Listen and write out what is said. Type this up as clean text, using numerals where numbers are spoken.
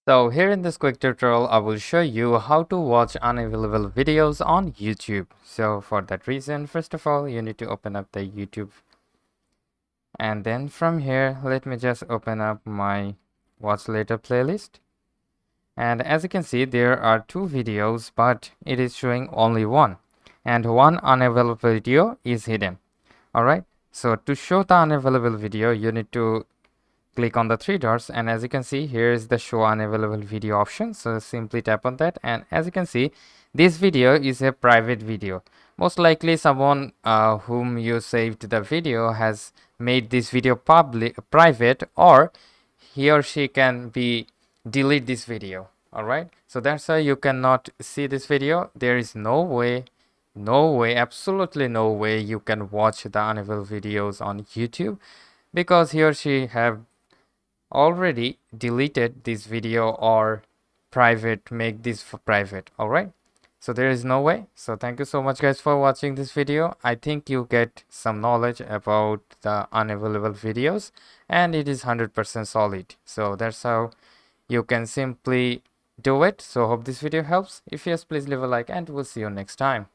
So here in this quick tutorial, I will show you how to watch unavailable videos on YouTube. So for that reason, first of all, you need to open up the YouTube. And then from here, let me just open up my watch later playlist. And as you can see, there are two videos, but it is showing only one. And one unavailable video is hidden. Alright, so to show the unavailable video, you need to click on the three dots, and as you can see, here is the show unavailable video option. So simply tap on that, and as you can see, this video is a private video. Most likely someone whom you saved the video has made this video private, or he or she can be delete this video. All right, so that's why you cannot see this video. There is no way, absolutely no way you can watch the unavailable videos on YouTube, because he or she have already deleted this video or make this private. All right, so there is no way. So thank you so much guys for watching this video. I think you get some knowledge about the unavailable videos, and it is 100% solid. So that's how you can simply do it. So hope this video helps. If yes, please leave a like, and we'll see you next time.